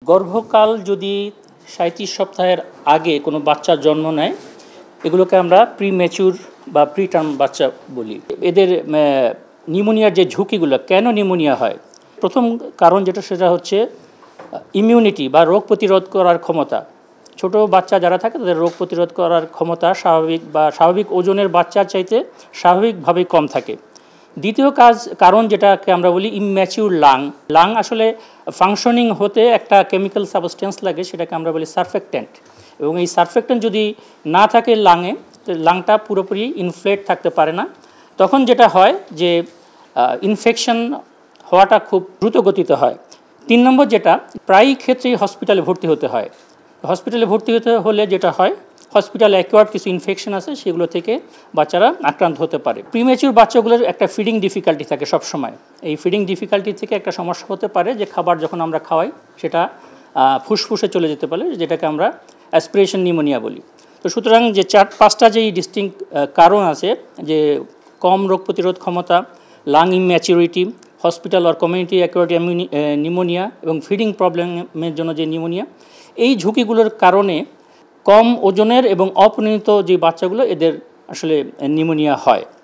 গর্ভকাল যদি ৩৭ সপ্তাহের আগে কোনো বাচ্চা জন্ম নেয়, এগুলোকে আমরা প্রিম্যাচিউর বা প্রিটার্ম বাচ্চা বলি। এদের নিউমোনিয়ার যে ঝুঁকিগুলো, কেন নিউমোনিয়া হয়, প্রথম কারণ সেটা হচ্ছে ইমিউনিটি বা রোগ প্রতিরোধ করার ক্ষমতা। ছোট বাচ্চা যারা থাকে তাদের রোগ প্রতিরোধ করার ক্ষমতা স্বাভাবিক ওজনের বাচ্চার চাইতে স্বাভাবিকভাবেই কম থাকে। দ্বিতীয় কারণ যেটাকে আমরা বলি ইম্যাচিউর লাং আসলে ফাংশনিং হতে একটা কেমিক্যাল সাবস্টেন্স লাগে, সেটাকে আমরা বলি সারফেক্ট্যান্ট। এবং এই সারফেক্ট্যান্ট যদি না থাকে লাংটা পুরোপুরি ইনফ্লেট থাকতে পারে না। তখন যেটা হয় যে ইনফেকশন হওয়াটা খুব দ্রুত গতিতে হয়। ৩ নম্বর, যেটা প্রায়ই ক্ষেত্রেই হসপিটালে ভর্তি হতে হয়। হসপিটালে ভর্তি হতে হলে যেটা হয়, হসপিটালে অ্যাকোয়ার্ড কিছু ইনফেকশন আছে, সেগুলো থেকে বাচ্চারা আক্রান্ত হতে পারে। প্রিম্যাচিউর বাচ্চাগুলোর একটা ফিডিং ডিফিকাল্টি থাকে সবসময়। এই ফিডিং ডিফিকাল্টি থেকে একটা সমস্যা হতে পারে যে খাবার যখন আমরা খাওয়াই সেটা ফুসফুসে চলে যেতে পারে, যেটাকে আমরা অ্যাসপিরেশন নিউমোনিয়া বলি। তো সুতরাং যে 4-5টা যেই ডিস্টিংক্ট কারণ আছে, যে কম রোগ প্রতিরোধ ক্ষমতা, লাং ইম্যাচিউরিটি, হসপিটাল আর কমিউনিটি অ্যাকোয়ার্ড নিউমোনিয়া এবং ফিডিং প্রবলেমের জন্য যে নিউমোনিয়া, এই ঝুঁকিগুলোর কারণে কম ওজনের এবং অপরিণত যে বাচ্চাগুলো, এদের আসলে নিউমোনিয়া হয়।